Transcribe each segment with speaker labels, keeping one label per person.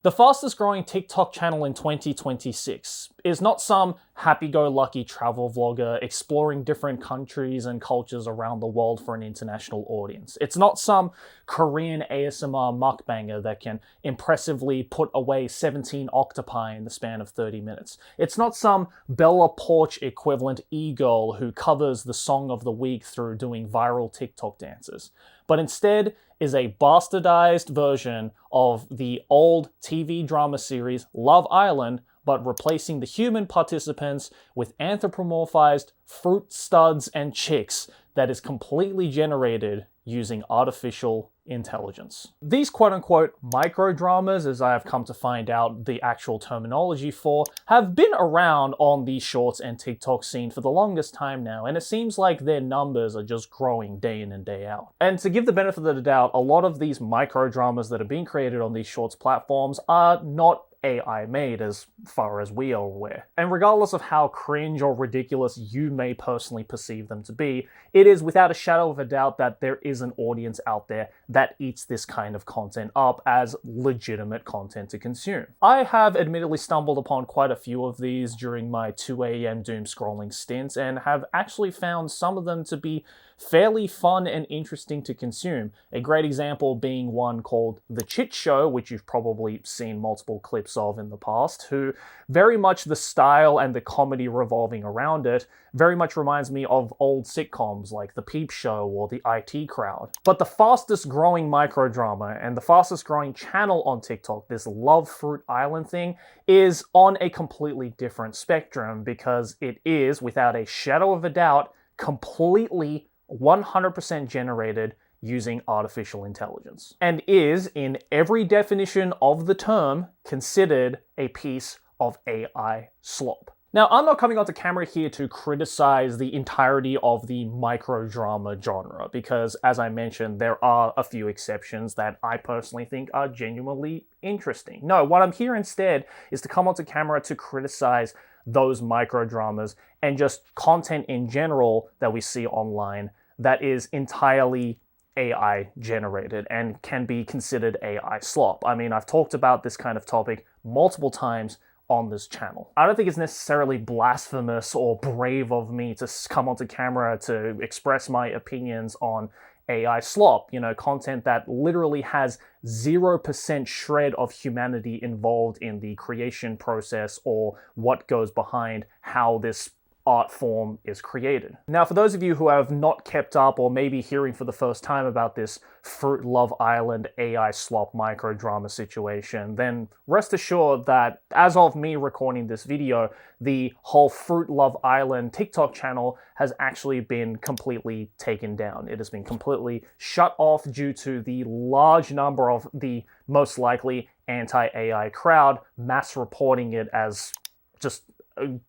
Speaker 1: The fastest growing TikTok channel in 2026 is not some happy-go-lucky travel vlogger exploring different countries and cultures around the world for an international audience. It's not some Korean ASMR mukbanger that can impressively put away 17 octopi in the span of 30 minutes. It's not some Bella Porch equivalent e-girl who covers the song of the week through doing viral TikTok dances, but instead is a bastardized version of the old TV drama series Love Island, but replacing the human participants with anthropomorphized fruit studs and chicks that is completely generated using artificial intelligence. These quote-unquote micro-dramas, as I have come to find out the actual terminology for, have been around on the Shorts and TikTok scene for the longest time now, and it seems like their numbers are just growing day in and day out. And to give the benefit of the doubt, a lot of these micro-dramas that are being created on these Shorts platforms are not AI made as far as we are aware. And regardless of how cringe or ridiculous you may personally perceive them to be, it is without a shadow of a doubt that there is an audience out there that eats this kind of content up as legitimate content to consume. I have admittedly stumbled upon quite a few of these during my 2 a.m. doom scrolling stints and have actually found some of them to be fairly fun and interesting to consume. A great example being one called The Chit Show, which you've probably seen multiple clips of in the past, who very much the style and the comedy revolving around it very much reminds me of old sitcoms like The Peep Show or The IT Crowd. But the fastest growing microdrama and the fastest growing channel on TikTok, this Love Fruit Island thing, is on a completely different spectrum because it is, without a shadow of a doubt, completely 100% generated using artificial intelligence, and is, in every definition of the term, considered a piece of AI slop. Now, I'm not coming onto camera here to criticize the entirety of the microdrama genre, because, as I mentioned, there are a few exceptions that I personally think are genuinely interesting. No, what I'm here instead is to come onto camera to criticize those microdramas and just content in general that we see online that is entirely AI generated and can be considered AI slop. I mean, I've talked about this kind of topic multiple times on this channel. I don't think it's necessarily blasphemous or brave of me to come onto camera to express my opinions on AI slop, content that literally has 0% shred of humanity involved in the creation process or what goes behind how this art form is created. Now, for those of you who have not kept up or maybe hearing for the first time about this Fruit Love Island AI slop microdrama situation, then rest assured that as of me recording this video, the whole Fruit Love Island TikTok channel has actually been completely taken down. It has been completely shut off due to the large number of the most likely anti-AI crowd mass reporting it as just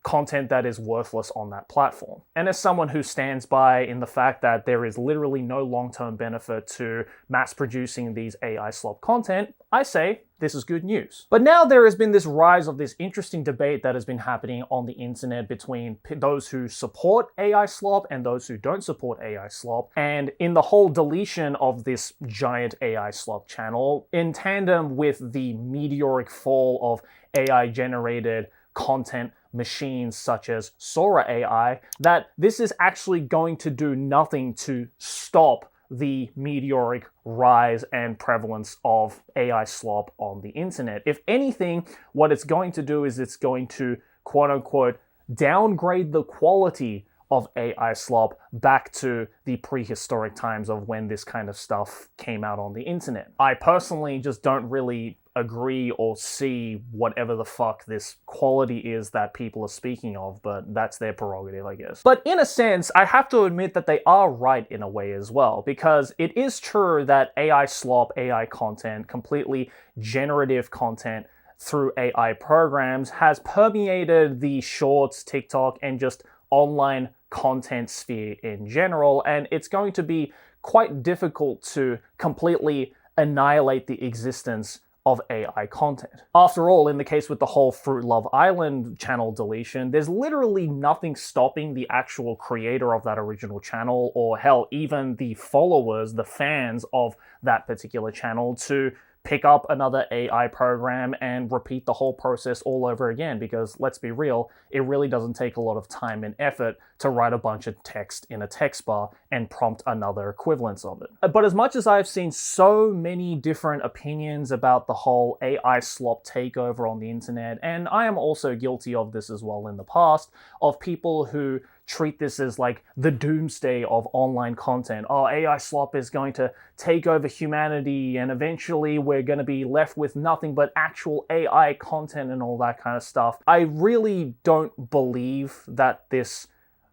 Speaker 1: content that is worthless on that platform. And as someone who stands by in the fact that there is literally no long-term benefit to mass producing these AI slop content, I say this is good news. But now there has been this rise of this interesting debate that has been happening on the internet between those who support AI slop and those who don't support AI slop. And in the whole deletion of this giant AI slop channel, in tandem with the meteoric fall of AI-generated content machines such as Sora AI, that this is actually going to do nothing to stop the meteoric rise and prevalence of AI slop on the internet. If anything, what it's going to do is it's going to, quote-unquote, downgrade the quality of AI slop back to the prehistoric times of when this kind of stuff came out on the internet. I personally just don't really agree or see whatever the fuck this quality is that people are speaking of, but that's their prerogative, I guess. But in a sense, I have to admit that they are right in a way as well, because it is true that AI slop, AI content, completely generative content through AI programs has permeated the Shorts, TikTok, and just online content sphere in general, and it's going to be quite difficult to completely annihilate the existence of AI content. After all, in the case with the whole Fruit Love Island channel deletion, there's literally nothing stopping the actual creator of that original channel, or hell, even the followers, the fans of that particular channel, to pick up another AI program and repeat the whole process all over again, because let's be real, it really doesn't take a lot of time and effort to write a bunch of text in a text bar and prompt another equivalence of it. But as much as I've seen so many different opinions about the whole AI slop takeover on the internet, and I am also guilty of this as well in the past, of people who treat this as like the doomsday of online content. Oh, AI slop is going to take over humanity and eventually we're going to be left with nothing but actual AI content and all that kind of stuff. I really don't believe that this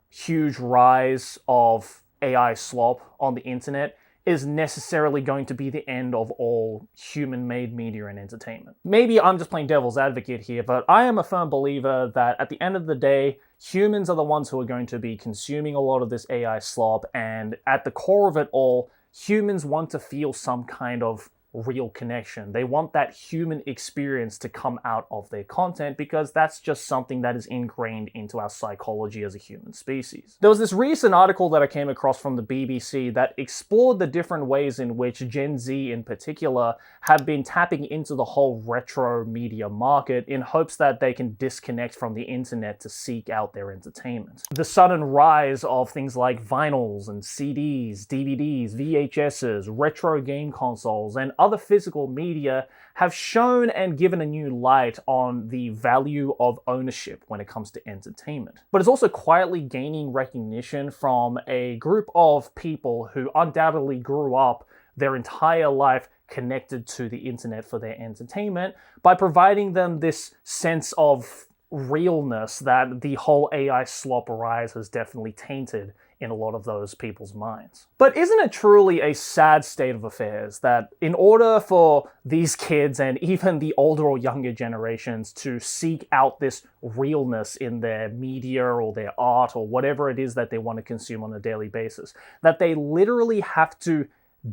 Speaker 1: huge rise of AI slop on the internet is necessarily going to be the end of all human-made media and entertainment. Maybe I'm just playing devil's advocate here, but I am a firm believer that at the end of the day, humans are the ones who are going to be consuming a lot of this AI slop, and at the core of it all, humans want to feel some kind of real connection. They want that human experience to come out of their content because that's just something that is ingrained into our psychology as a human species. There was this recent article that I came across from the BBC that explored the different ways in which Gen Z in particular have been tapping into the whole retro media market in hopes that they can disconnect from the internet to seek out their entertainment. The sudden rise of things like vinyls and CDs, DVDs, VHSs, retro game consoles, and other physical media have shown and given a new light on the value of ownership when it comes to entertainment. But it's also quietly gaining recognition from a group of people who undoubtedly grew up their entire life connected to the internet for their entertainment by providing them this sense of realness that the whole AI slop rise has definitely tainted in a lot of those people's minds. But isn't it truly a sad state of affairs that in order for these kids and even the older or younger generations to seek out this realness in their media or their art or whatever it is that they want to consume on a daily basis, that they literally have to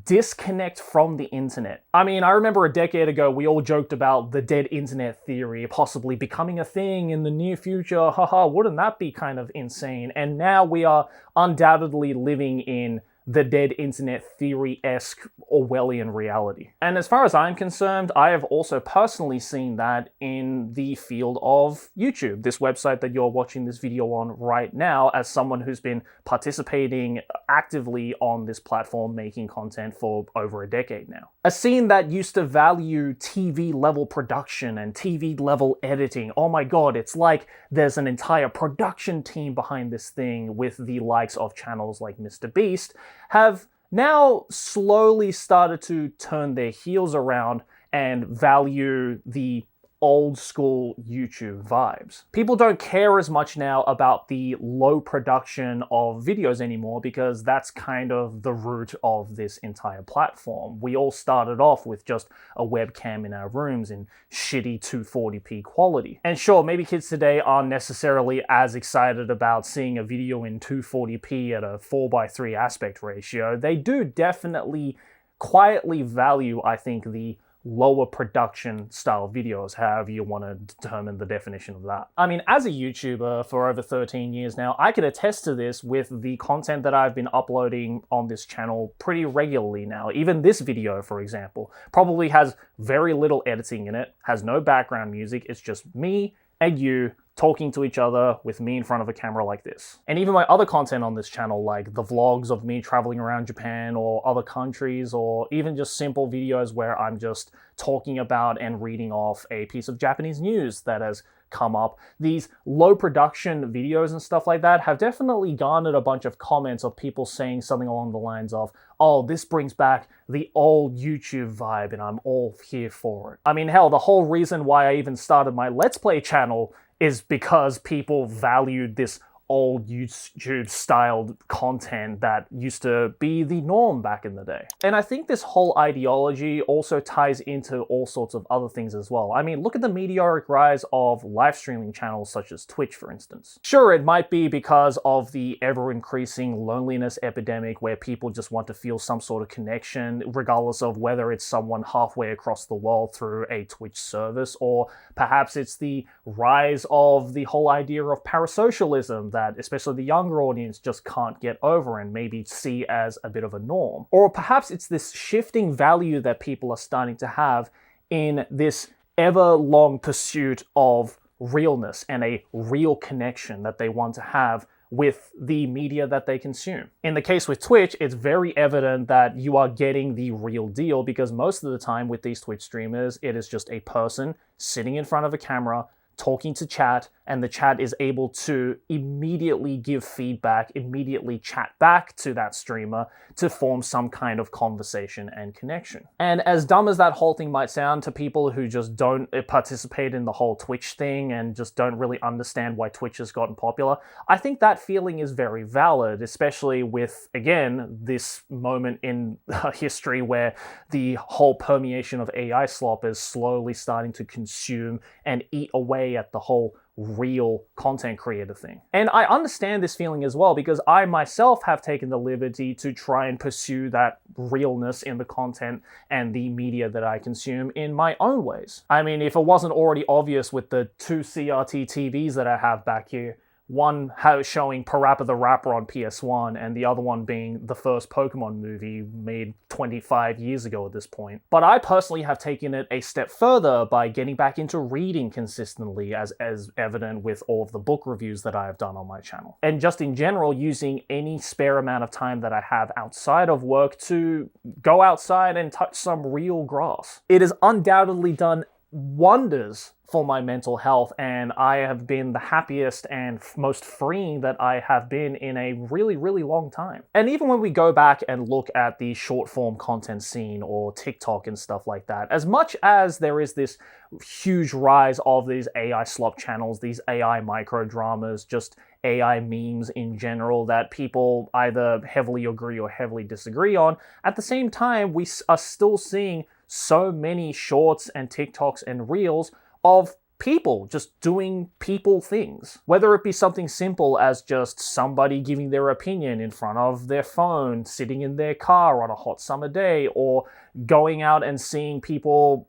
Speaker 1: disconnect from the internet? I mean, I remember a decade ago, we all joked about the dead internet theory possibly becoming a thing in the near future. Haha, wouldn't that be kind of insane? And now we are undoubtedly living in the dead internet theory-esque Orwellian reality. And as far as I'm concerned, I have also personally seen that in the field of YouTube, this website that you're watching this video on right now, as someone who's been participating actively on this platform making content for over a decade now. A scene that used to value TV-level production and TV-level editing. Oh my god, it's like there's an entire production team behind this thing with the likes of channels like Mr. Beast, have now slowly started to turn their heels around and value the old school YouTube vibes. People don't care as much now about the low production of videos anymore because that's kind of the root of this entire platform. We all started off with just a webcam in our rooms in shitty 240p quality. And sure, maybe kids today aren't necessarily as excited about seeing a video in 240p at a 4:3 aspect ratio. They do definitely quietly value, I think, the lower production style videos, however you want to determine the definition of that. I mean, as a YouTuber for over 13 years now, I can attest to this with the content that I've been uploading on this channel pretty regularly now. Even this video, for example, probably has very little editing in it, has no background music, it's just me and you talking to each other with me in front of a camera like this. And even my other content on this channel, like the vlogs of me traveling around Japan or other countries, or even just simple videos where I'm just talking about and reading off a piece of Japanese news that has come up. These low production videos and stuff like that have definitely garnered a bunch of comments of people saying something along the lines of, oh, this brings back the old YouTube vibe and I'm all here for it. I mean, hell, the whole reason why I even started my Let's Play channel is because people valued this old YouTube-styled content that used to be the norm back in the day. And I think this whole ideology also ties into all sorts of other things as well. I mean, look at the meteoric rise of live streaming channels such as Twitch, for instance. Sure, it might be because of the ever-increasing loneliness epidemic where people just want to feel some sort of connection, regardless of whether it's someone halfway across the world through a Twitch service, or perhaps it's the rise of the whole idea of parasocialism that especially the younger audience just can't get over and maybe see as a bit of a norm. Or perhaps it's this shifting value that people are starting to have in this ever-long pursuit of realness and a real connection that they want to have with the media that they consume. In the case with Twitch, it's very evident that you are getting the real deal because most of the time with these Twitch streamers, it is just a person sitting in front of a camera talking to chat, and the chat is able to immediately give feedback, immediately chat back to that streamer to form some kind of conversation and connection. And as dumb as that whole thing might sound to people who just don't participate in the whole Twitch thing and just don't really understand why Twitch has gotten popular, I think that feeling is very valid, especially with, again, this moment in history where the whole permeation of AI slop is slowly starting to consume and eat away at the whole real content creator thing. And I understand this feeling as well because I myself have taken the liberty to try and pursue that realness in the content and the media that I consume in my own ways. I mean, if it wasn't already obvious with the 2 CRT TVs that I have back here, one showing Parappa the Rapper on PS1 and the other one being the first Pokemon movie made 25 years ago at this point. But I personally have taken it a step further by getting back into reading consistently, as evident with all of the book reviews that I have done on my channel. And just in general, using any spare amount of time that I have outside of work to go outside and touch some real grass. It has undoubtedly done wonders for my mental health, and I have been the happiest and most freeing that I have been in a really, really long time. And even when we go back and look at the short form content scene or TikTok and stuff like that, as much as there is this huge rise of these AI slop channels, these AI micro dramas, just AI memes in general that people either heavily agree or heavily disagree on, at the same time, we are still seeing so many shorts and TikToks and reels of people just doing people things. Whether it be something simple as just somebody giving their opinion in front of their phone, sitting in their car on a hot summer day, or going out and seeing people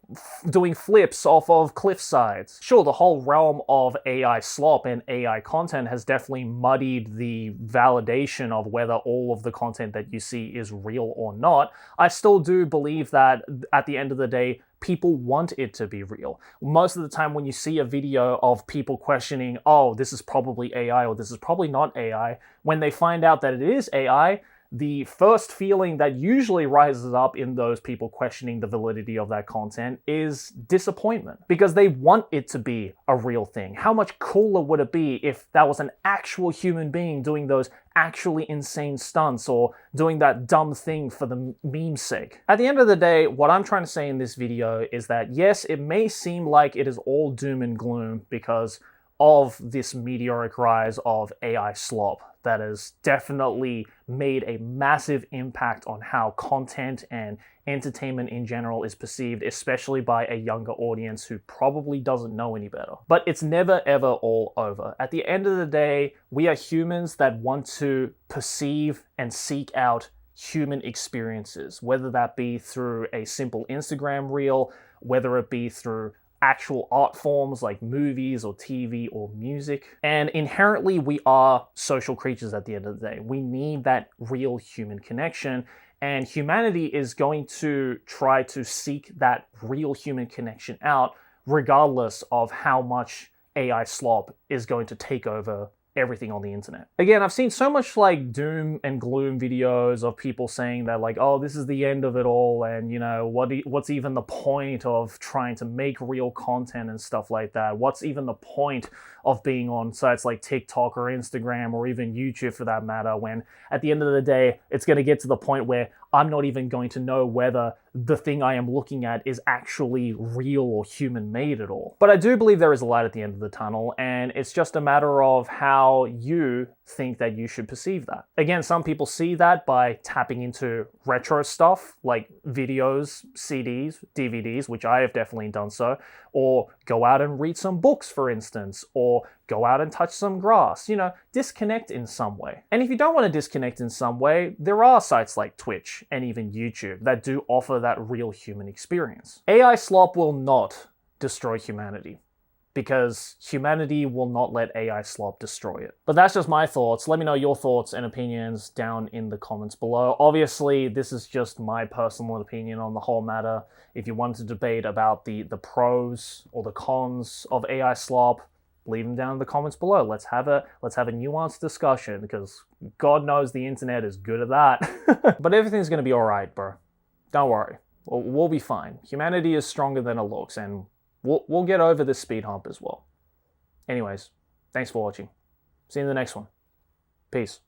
Speaker 1: doing flips off of cliff sides. Sure, the whole realm of AI slop and AI content has definitely muddied the validation of whether all of the content that you see is real or not. I still do believe that at the end of the day, people want it to be real. Most of the time when you see a video of people questioning, oh, this is probably AI or this is probably not AI, when they find out that it is AI, the first feeling that usually rises up in those people questioning the validity of that content is disappointment, because they want it to be a real thing. How much cooler would it be if that was an actual human being doing those actually insane stunts or doing that dumb thing for the meme's sake? At the end of the day, what I'm trying to say in this video is that yes, it may seem like it is all doom and gloom because of this meteoric rise of AI slop that has definitely made a massive impact on how content and entertainment in general is perceived, especially by a younger audience who probably doesn't know any better. But it's never ever all over. At the end of the day, we are humans that want to perceive and seek out human experiences, whether that be through a simple Instagram reel, whether it be through actual art forms like movies or TV or music. And inherently, we are social creatures at the end of the day. We need that real human connection, and humanity is going to try to seek that real human connection out regardless of how much AI slop is going to take over everything on the internet. Again, I've seen so much like doom and gloom videos of people saying that like, oh, this is the end of it all, and you know, what's even the point of trying to make real content and stuff like that? What's even the point of being on sites like TikTok or Instagram or even YouTube for that matter, when at the end of the day, it's going to get to the point where I'm not even going to know whether the thing I am looking at is actually real or human-made at all. But I do believe there is a light at the end of the tunnel, and it's just a matter of how you think that you should perceive that. Again, some people see that by tapping into retro stuff like videos, CDs, DVDs, which I have definitely done so, or go out and read some books, for instance, or go out and touch some grass, you know, disconnect in some way. And if you don't want to disconnect in some way, there are sites like Twitch and even YouTube that do offer that real human experience. AI slop will not destroy humanity, because humanity will not let AI slop destroy it. But that's just my thoughts. Let me know your thoughts and opinions down in the comments below. Obviously, this is just my personal opinion on the whole matter. If you want to debate about the pros or the cons of AI slop, leave them down in the comments below. Let's have a nuanced discussion, because God knows the internet is good at that. But everything's gonna be alright, bro. Don't worry. We'll be fine. Humanity is stronger than it looks, and we'll get over this speed hump as well. Anyways, thanks for watching. See you in the next one. Peace.